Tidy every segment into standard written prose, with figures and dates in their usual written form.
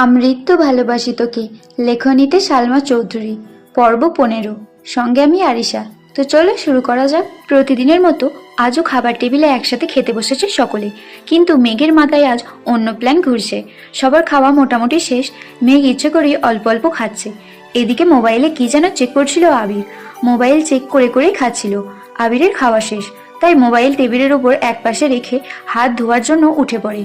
আমৃত্যু ভালোবাসি তোকে। লেখনীতে সালমা চৌধুরী। পর্ব 15। সঙ্গে আমি আরিশা। তো চলো শুরু করা যাক। প্রতিদিনের মতো আজও খাবার টেবিলে একসাথে খেতে বসেছে সকলে, কিন্তু মেঘের মাথায় আজ অন্য প্ল্যান ঘুরছে। সবার খাওয়া মোটামুটি শেষ। মেঘ ইচ্ছে করে অল্প অল্প খাচ্ছে। এদিকে মোবাইলে কি যেন চেক করছিল আবির। মোবাইল চেক করে করেই খাচ্ছিল। আবিরের খাওয়া শেষ, তাই মোবাইল টেবিলের উপর একপাশে রেখে হাত ধোয়ার জন্য উঠে পড়ে।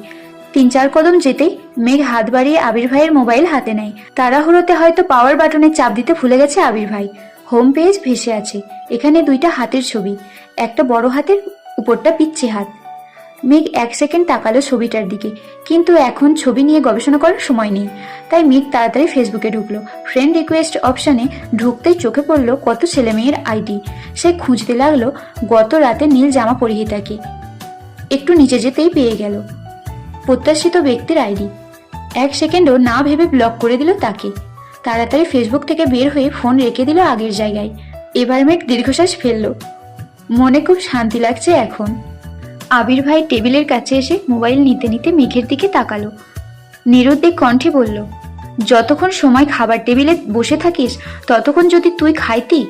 3-4 কদম যেতেই মেঘ হাত বাড়িয়ে আবির ভাইয়ের মোবাইল হাতে নেয়। তাড়াহুড়োতে হয়তো পাওয়ার বাটনে চাপ দিতে ভুলে গেছে আবির ভাই। হোম পেজ ভেসে আছে। এখানে 2টা হাতের ছবি, একটা বড় হাতের, উপরটা পিচ্ছি হাত। মেঘ 1 সেকেন্ড তাকালো ছবিটার দিকে, কিন্তু এখন ছবি নিয়ে গবেষণা করার সময় নেই। তাই মেঘ তাড়াতাড়ি ফেসবুকে ঢুকলো। ফ্রেন্ড রিকোয়েস্ট অপশানে ঢুকতেই চোখে পড়লো কত ছেলেমেয়ের আইডি। সে খুঁজতে লাগলো গত রাতে নীল জামা পরিহিতাকে। একটু নিচে যেতেই পেয়ে গেল প্রত্যাশিত ব্যক্তির আইডি। 1 সেকেন্ডও না ভেবে ব্লক করে দিল তাকে। তাড়াতাড়ি ফেসবুক থেকে বের হয়ে ফোন রেখে দিল আগের জায়গায়। এবার মেঘ দীর্ঘশ্বাস ফেলল। মনে খুব শান্তি লাগছে এখন। আবির ভাই টেবিলের কাছে এসে মোবাইল নিতে নিতে মেঘের দিকে তাকালো। নিরুদ্বেগ কণ্ঠে বলল, যতক্ষণ সময় খাবার টেবিলে বসে থাকিস ততক্ষণ যদি তুই খাইতি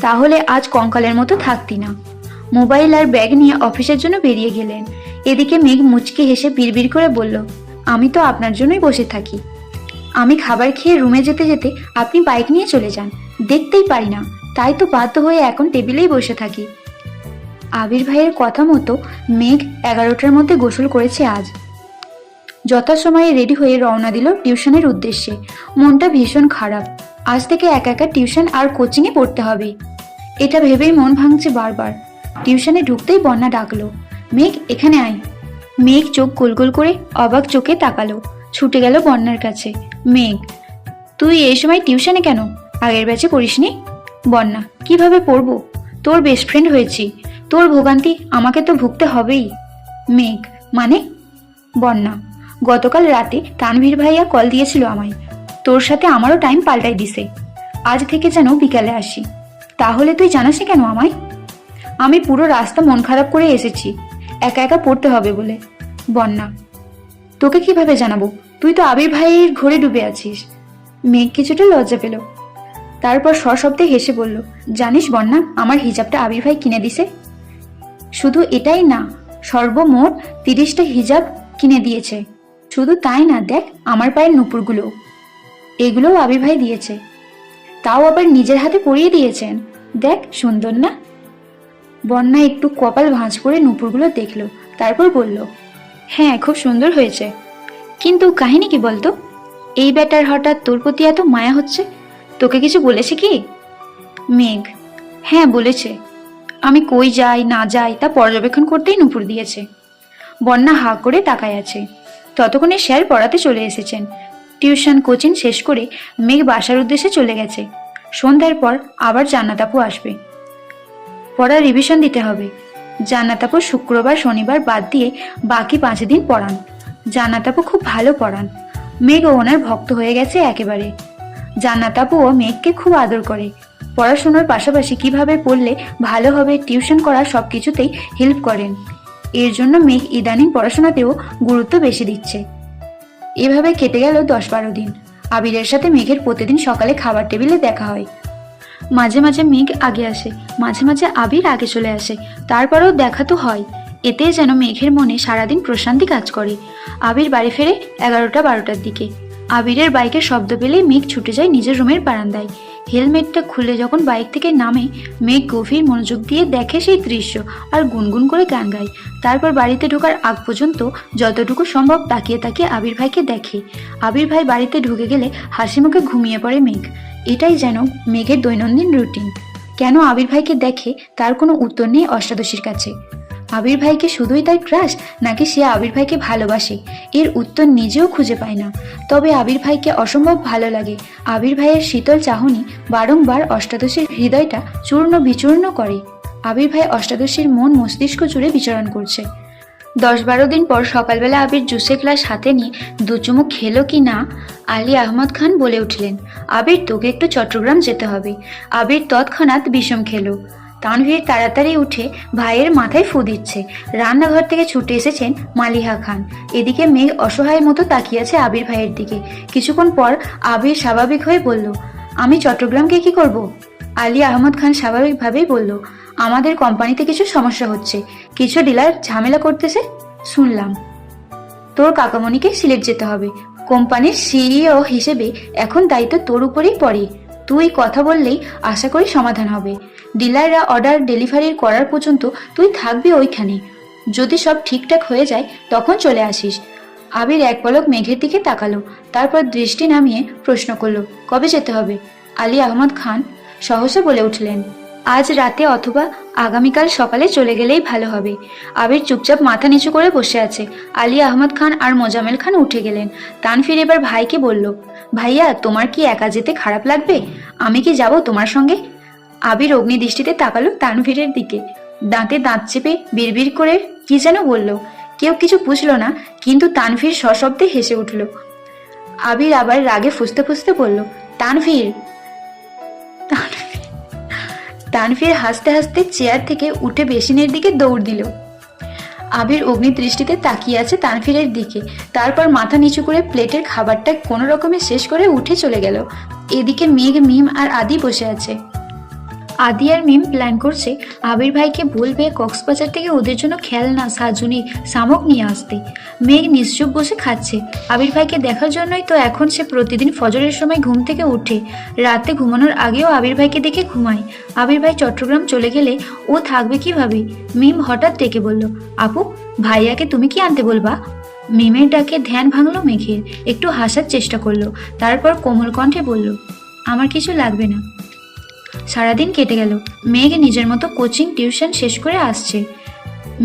তাহলে আজ কঙ্কালের মতো থাকতি না। মোবাইল আর ব্যাগ নিয়ে অফিসের জন্য বেরিয়ে গেলেন। এদিকে মেঘ মুচকি হেসে বিড়বিড় করে বলল, আমি তো আপনার জন্যই বসে থাকি। আমি খাবার খেয়ে রুমে যেতে যেতে আপনি বাইক নিয়ে চলে যান, দেখতেই পারি না, তাই তো বাধ্য হয়ে এখন টেবিলেই বসে থাকি। আবির ভাইয়ের কথা মতো মেঘ 11টার মধ্যে গোসল করেছে আজ। যথাসময়ে রেডি হয়ে রওনা দিল টিউশনের উদ্দেশ্যে। মনটা ভীষণ খারাপ। আজ থেকে একা একা টিউশন আর কোচিংয়ে পড়তে হবে, এটা ভেবেই মন ভাঙছে বারবার। টিউশনে ঢুকতেই বন্যা ডাকলো, মেঘ এখানে আয়। মেঘ চোখ গোল গোল করে অবাক চোখে তাকালো। ছুটে গেল বন্যার কাছে। মেঘ, তুই এই সময় টিউশনে কেন? আগের ব্যাচে পড়িসনি? বন্যা, কিভাবে পড়বো? তোর বেস্ট ফ্রেন্ড হয়েছি, তোর ভোগান্তি আমাকে তো ভুগতে হবেই। মেঘ, মানে? বন্যা, গতকাল রাতে তানভীর ভাইয়া কল দিয়েছিল আমায়। তোর সাথে আমারও টাইম পাল্টাই দিছে। আজ থেকে যেন বিকালে আসি। তাহলে তুই জানাসনি কেন আমায়? আমি পুরো রাস্তা মন খারাপ করে এসেছি, একা একা পড়তে হবে বলে। বন্যা, তোকে কিভাবে জানাবো? তুই তো আবির ভাইয়ের ঘরে ডুবে আছিস। মেঘ কিছুটা লজ্জা পেল। তারপর সশব্দে হেসে বলল, জানিস বন্যা, আমার হিজাবটা আবির ভাই কিনে দিছে। শুধু এটাই না, সর্বমোট 30টা হিজাব কিনে দিয়েছে। শুধু তাই না, দেখ আমার পায়ের নুপুরগুলো, এগুলোও আবির ভাই দিয়েছে। তাও আবার নিজের হাতে পরিয়ে দিয়েছেন। দেখ সুন্দর না? বন্যা একটু কপাল ভাঁজ করে নুপুরগুলো দেখলো, তারপর বলল, হ্যাঁ খুব সুন্দর হয়েছে। কিন্তু কাহিনী কি বলতো? এই ব্যাটার হঠাৎ তোর প্রতি এত মায়া হচ্ছে, তোকে কিছু বলেছে কি? মেঘ, হ্যাঁ বলেছে। আমি কই যাই না যাই তা পর্যবেক্ষণ করতেই নুপুর দিয়েছে। বন্যা হাঁ করে তাকায় আছে। ততক্ষণে স্যার পড়াতে চলে এসেছেন। টিউশন কোচিং শেষ করে মেঘ বাসার উদ্দেশ্যে চলে গেছে। সন্ধ্যার পর আবার জান্নাত আপু আসবে, পড়ার রিভিশন দিতে হবে। জান্নাত আপু শুক্রবার শনিবার বাদ দিয়ে বাকি 5 দিন পড়ান। জান্নাত আপু খুব ভালো পড়ান। মেঘ ওনার ভক্ত হয়ে গেছে একেবারে। জান্নাত আপুও মেঘকে খুব আদর করে। পড়াশোনার পাশাপাশি কিভাবে পড়লে ভালো হবে টিউশন করা সবকিছুতেই হেল্প করেন। এর জন্য মেঘ ইদানিং পড়াশোনাতেও গুরুত্ব বেশি দিচ্ছে। এভাবে কেটে গেল 10-12 দিন। আবিরের সাথে মেঘের প্রতিদিন সকালে খাবার টেবিলে দেখা হয়। মাঝে মাঝে মেঘ আগে আসে, মাঝে মাঝে আবির আগে চলে আসে, তারপরেও দেখা তো হয়। এতে যেন মেঘের মনে সারাদিন প্রশান্তি কাজ করে। আবির বাড়ি ফেরে 11টা-12টার দিকে। আবিরের বাইকের শব্দ পেলেই মেঘ ছুটে যায় নিজের রুমের বারান্দায়। হেলমেটটা খুলে যখন বাইক থেকে নামে, মেঘ গভীর মনোযোগ দিয়ে দেখে সেই দৃশ্য আর গুনগুন করে গান গায়। তারপর বাড়িতে ঢোকার আগ পর্যন্ত যতটুকু সম্ভব তাকিয়ে তাকিয়ে আবির ভাইকে দেখে। আবির ভাই বাড়িতে ঢুকে গেলে হাসি মুখে ঘুমিয়ে পড়ে মেঘ। এটাই যেন মেঘের দৈনন্দিন রুটিন। কেন আবির ভাইকে দেখে তার কোনো উত্তর নেই অষ্টাদশীর কাছে। আবির ভাইকে শুধুই তার ক্রাশ, নাকি সে আবির ভাইকে ভালোবাসে, এর উত্তর নিজেও খুঁজে পায় না। তবে আবির ভাইকে অসম্ভব ভালো লাগে। আবির ভাইয়ের শীতল চাহনি বারংবার অষ্টাদশীর হৃদয়টা চূর্ণ বিচূর্ণ করে। আবির ভাই অষ্টাদশীর মন মস্তিষ্ক জুড়ে বিচরণ করছে। 10-12 দিন পর সকালবেলা আবির জুসের গ্লাস হাতে নিয়ে 2 চুমুক খেলো কি না, আলী আহমদ খান বলে উঠলেন, আবির তোকে একটু চট্টগ্রাম যেতে হবে। আবির তৎক্ষণাৎ বিষম খেলো। তানভীর তাড়াতাড়ি উঠে ভাইয়ের মাথায় ফু দিচ্ছে। রান্নাঘর থেকে ছুটে এসেছেন মালিহা খান। এদিকে মেঘ অসহায় মতো তাকিয়ে আছে আবির ভাইয়ের দিকে। কিছুক্ষণ পর আবির স্বাভাবিক হয়ে বলল, আমি চট্টগ্রামকে কি করব? আলী আহমদ খান স্বাভাবিকভাবেই বলল, আমাদের কোম্পানিতে কিছু সমস্যা হচ্ছে, কিছু ডিলার ঝামেলা করতেছে শুনলাম। তোর কাকামণিকে সিলেট যেতে হবে। কোম্পানির সিইও হিসেবে এখন দায়িত্ব তোর উপরেই পড়ে। তুই কথা বললেই আশা করি সমাধান হবে। ডিলাররা অর্ডার ডেলিভারি করার পর্যন্ত তুই থাকবি ওইখানে। যদি সব ঠিকঠাক হয়ে যায় তখন চলে আসিস। আবির এক পলক মেঘের দিকে তাকালো, তারপর দৃষ্টি নামিয়ে প্রশ্ন করলো, কবে যেতে হবে? আলী আহমদ খান সহসা বলে উঠলেন, আজ রাতে অথবা আগামীকাল সকালে চলে গেলেই ভালো হবে। আবির চুপচাপ মাথা নিচু করে বসে আছে। আলী আহমদ খান আর মোজামেল খান উঠে গেলেন। তানভীর এবার ভাইকে বলল, ভাইয়া তোমার কি একা যেতে খারাপ লাগবে? আমি কি যাব তোমার সঙ্গে? আবির অগ্নিদৃষ্টিতে তাকালো তানভীরের দিকে, দাঁতে দাঁত চেপে বিড়বিড় করে কি যেন বলল। কেউ কিছু বুঝলো না, কিন্তু তানভীর সশব্দে হেসে উঠল। আবির আবার রাগে ফুঁসতে ফুঁসতে বলল, তানভীর। তানভীর হাসতে হাসতে চেয়ার থেকে উঠে বেসিনের দিকে দৌড় দিল। আবির অগ্নিদৃষ্টিতে তাকিয়ে আছে তানভীরের দিকে, তারপর মাথা নিচু করে প্লেটের খাবারটা কোনো রকমে শেষ করে উঠে চলে গেল। এদিকে মেঘ, মিম আর আদি বসে আছে। আদি আর মিম প্ল্যান করছে আবির ভাইকে বলবে কক্সবাজার থেকে ওদের জন্য খেলনা, সাজুনি, শামুক নিয়ে আসতে। মেঘ নিশ্চুপ বসে খাচ্ছে। আবির ভাইকে দেখার জন্যই তো এখন সে প্রতিদিন ফজরের সময় ঘুম থেকে উঠে। রাতে ঘুমানোর আগেও আবির ভাইকে দেখে ঘুমায়। আবির ভাই চট্টগ্রাম চলে গেলে ও থাকবে কিভাবে? মিম হঠাৎ ডেকে বলল, আপু, ভাইয়াকে তুমি কি আনতে বলবা? মিমের ডাকে ধ্যান ভাঙলো মেঘের। একটু হাসার চেষ্টা করলো, তারপর কোমল কণ্ঠে বলল, আমার কিছু লাগবে না। সারাদিন কেটে গেল। মেঘ নিজের মতো কোচিং টিউশন শেষ করে আসছে।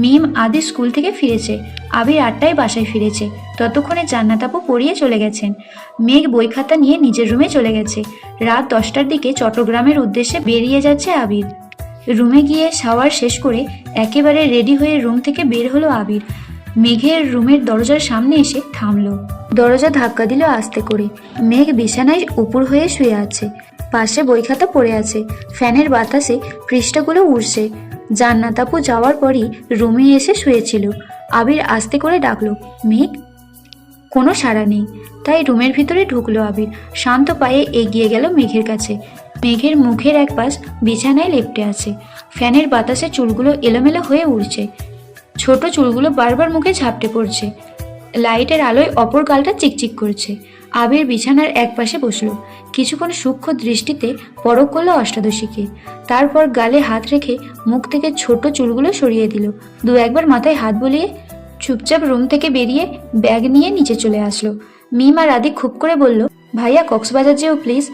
মিম আদি স্কুল থেকে ফিরেছে। আবির 8টায় বাসায় ফিরেছে। ততক্ষণে জান্নাত আপু পড়িয়ে চলে গেছেন। মেঘ বই খাতা নিয়ে নিজের রুমে চলে গেছে। রাত 10টার দিকে চট্টগ্রামের উদ্দেশ্যে বেরিয়ে যাচ্ছে আবির। রুমে গিয়ে শাওয়ার শেষ করে একেবারে রেডি হয়ে রুম থেকে বের হলো আবির। মেঘের রুমের দরজার সামনে এসে থামলো। দরজা ধাক্কা দিল আস্তে করে। মেঘ বিছানায় উপর হয়ে শুয়ে আছে। পাশে বই খাতা পড়ে আছে। ফ্যানের বাতাসে পৃষ্ঠাগুলো উড়ছে। জান্নাত আপু যাওয়ার পরই রুমে এসে শুয়েছিল। আবির আস্তে করে ডাকলো, মেঘ। কোনো সাড়া নেই। তাই রুমের ভিতরে ঢুকলো আবির। শান্ত পায়ে এগিয়ে গেল মেঘের কাছে। মেঘের মুখের এক পাশ বিছানায় লেপ্টে আছে। ফ্যানের বাতাসে চুলগুলো এলোমেলো হয়ে উড়ছে। ছোট চুলগুলো বারবার মুখে ঝাপটে পড়ছে। লাইটের আলোয় অপর গালটা চিকচিক করছে। আবির বিছানার এক পাশে বসলো। কিছুক্ষণ সূক্ষ্ম দৃষ্টিতে পরখ করলো অষ্টাদশীকে। তারপর গালে হাত রেখে মুখ থেকে ছোট চুলগুলো সরিয়ে দিল। দু একবার মাথায় হাত বুলিয়ে চুপচাপ রুম থেকে বেরিয়ে ব্যাগ নিয়ে নিচে চলে আসলো। মিম আর আদি খুব করে বলল, ভাইয়া কক্সবাজার যেও প্লিজ,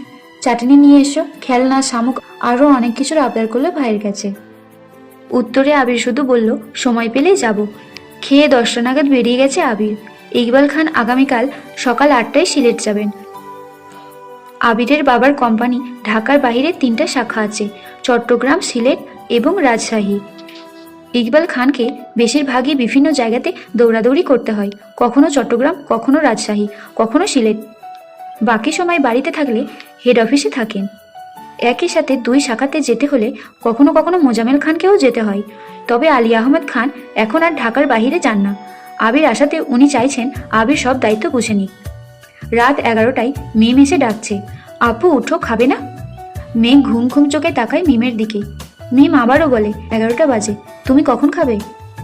চাটনি নিয়ে এসো, খেলনা, শামুক, আরও অনেক কিছুর আবদার করলো ভাইয়ের কাছে। উত্তরে আবির শুধু বলল, সময় পেলেই যাব। খেয়ে 10টা নাগাদ বেরিয়ে গেছে আবির। ইকবাল খান আগামীকাল সকাল 8টায় সিলেট যাবেন। আবিরের বাবার কোম্পানি ঢাকার বাইরে 3টা শাখা আছে, চট্টগ্রাম, সিলেট এবং রাজশাহী। ইকবাল খানকে বেশিরভাগই বিভিন্ন জায়গাতে দৌড়াদৌড়ি করতে হয়, কখনো চট্টগ্রাম, কখনো রাজশাহী, কখনো সিলেট। বাকি সময় বাড়িতে থাকলে হেড অফিসে থাকেন। একই সাথে 2 শাখাতে যেতে হলে কখনো কখনো মোজামেল খানকেও যেতে হয়। তবে আলী আহমদ খান এখন আর ঢাকার বাইরে যান না। আবির আসাতে উনি চাইছেন আবির সব দায়িত্ব বুঝে নিক। রাত 11টায় মিম এসে ডাকছে, আপু উঠো, খাবে না? মেঘ ঘুম ঘুম চোখে তাকায় মিমের দিকে। মিম আবারও বলে, 11টা বাজে, তুমি কখন খাবে?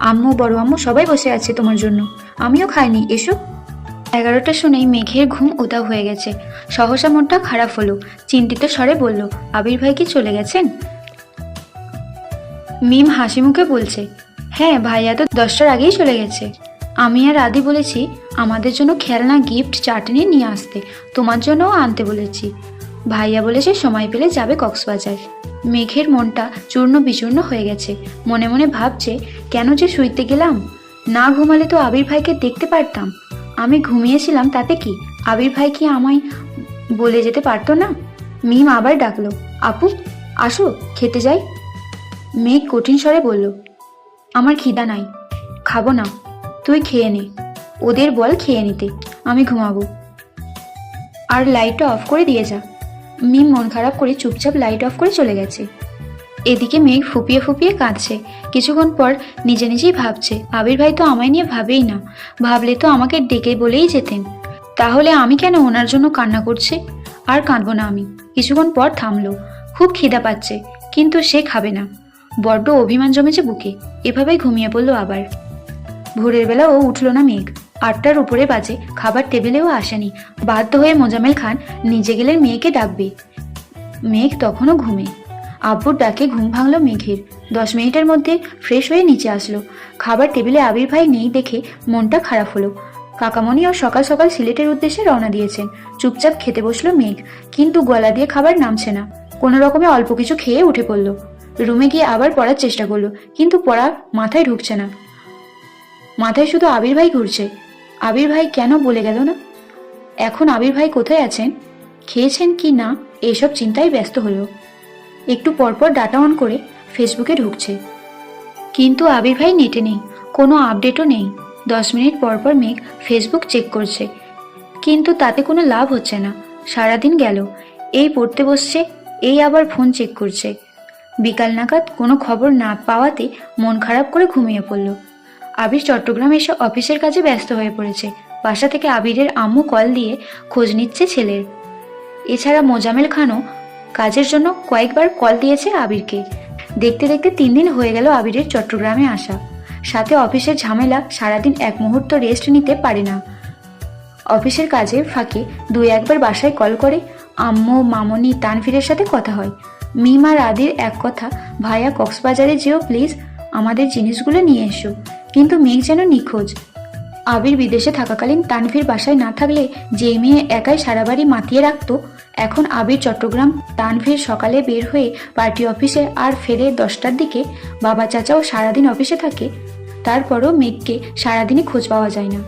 আম্মু, বড় আম্মু সবাই বসে আছে তোমার জন্য, আমিও খাইনি, এসো। 11টা শুনেই মেঘের ঘুম উধাও হয়ে গেছে। সহসা মনটা খারাপ হলো। চিন্তিত স্বরে বলল, আবির ভাই কি চলে গেছেন? মিম হাসি মুখে বলছে, হ্যাঁ, ভাইয়া তো 10টার আগেই চলে গেছে। আমি আর আদি বলেছি আমাদের জন্য খেলনা, গিফট, চাটনি নিয়ে আসতে, তোমার জন্যও আনতে বলেছি। ভাইয়া বলেছে সময় পেলে যাবে কক্সবাজার। মেঘের মনটা চূর্ণ বিচূর্ণ হয়ে গেছে। মনে মনে ভাবছে, কেন যে শুইতে গেলাম? না ঘুমালে তো আবির ভাইকে দেখতে পারতাম। আমি ঘুমিয়েছিলাম তাতে কি? আবির ভাই কি আমায় বলে যেতে পারতো না? মিম আবার ডাকলো, আপু আসো, খেতে যাই। মেঘ কঠিন স্বরে বলল, আমার খিদা নাই, খাবো না, তুই খেয়ে নে। ওদের বল খেয়ে নিতে, আমি ঘুমাবো। আর লাইটটা অফ করে দিয়ে যা। মিম মন খারাপ করে চুপচাপ লাইট অফ করে চলে গেছে। এদিকে মেঘ ফুপিয়ে ফুপিয়ে কাঁদছে। কিছুক্ষণ পর নিজে নিজেই ভাবছে, আবির ভাই তো আমায় নিয়ে ভাবেই না, ভাবলে তো আমাকে ডেকে বলেই যেতেন, তাহলে আমি কেন ওনার জন্য কান্না করছে? আর কাঁদবো না আমি। কিছুক্ষণ পর থামলো। খুব খিদা পাচ্ছে, কিন্তু সে খাবে না। বড্ড অভিমান জমেছে বুকে। এভাবেই ঘুমিয়ে পড়লো আবার। ভোরের বেলা ও উঠল না মেঘ। 8টার উপরে বাজে, খাবার টেবিলেও আসেনি। বাধ্য হয়ে মোজামেল খান নিজে গেলেন মেয়েকে ডাকবে। মেঘ তখনও ঘুমে। আব্বুর ডাকে ঘুম ভাঙল মেঘের। 10 মিনিটের মধ্যে ফ্রেশ হয়ে নিচে আসলো। খাবার টেবিলে আবির ভাই নেই দেখে মনটা খারাপ হলো। কাকামণিও সকাল সকাল সিলেটের উদ্দেশ্যে রওনা দিয়েছেন। চুপচাপ খেতে বসলো মেঘ, কিন্তু গলা দিয়ে খাবার নামছে না। কোনো রকমে অল্প কিছু খেয়ে উঠে পড়লো। রুমে গিয়ে আবার পড়ার চেষ্টা করলো, কিন্তু পড়া মাথায় ঢুকছে না। মাথায় শুধু আবির ভাই ঘুরছে। আবির ভাই কেন বলে গেল না? এখন আবির ভাই কোথায় আছেন, খেয়েছেন কি না, এইসব চিন্তায় ব্যস্ত হলো। একটু পরপর ডাটা অন করে ফেসবুকে ঢুকছে, কিন্তু আবির ভাই নেটে নেই, কোনো আপডেটও নেই। 10 মিনিট পর পর মেঘ ফেসবুক চেক করছে, কিন্তু তাতে কোনো লাভ হচ্ছে না। সারাদিন গেল, এই পড়তে বসছে, এই আবার ফোন চেক করছে। বিকাল নাগাদ কোনো খবর না পাওয়াতে মন খারাপ করে ঘুমিয়ে পড়ল। আবির চট্টগ্রামে এসে অফিসের কাজে ব্যস্ত হয়ে পড়েছে। বাসা থেকে আবিরের আম্মু কল দিয়ে খোঁজ নিচ্ছে ছেলের। এছাড়া মোজামেল খানও কাজের জন্য কয়েকবার কল দিয়েছে আবিরকে। দেখতে দেখতে 3 দিন হয়ে গেল আবিরের চট্টগ্রামে আসা। সাথে অফিসের ঝামেলা, সারাদিন এক মুহূর্ত রেস্ট নিতে পারে না। অফিসের কাজে ফাঁকে 2-1বার বাসায় কল করে। আম্মু, মামনি, তানভীরের সাথে কথা হয়। মিম আর আদির এক কথা, ভাইয়া কক্সবাজারে যেও প্লিজ, আমাদের জিনিসগুলো নিয়ে এসো। কিন্তু মেঘ যেন নিখোঁজ। আবির বিদেশে থাকাকালীন তানভীর বাসায় না থাকলে যে মেয়ে একাই সারা বাড়ি মাতিয়ে রাখত, এখন আবির চট্টগ্রাম, তানভীর সকালে বের হয়ে পার্টি অফিসে আর ফেরে 10টার দিকে। বাবা চাচাও সারাদিন অফিসে থাকে, তারপরও মেঘকে সারাদিনই খোঁজ পাওয়া যায় না।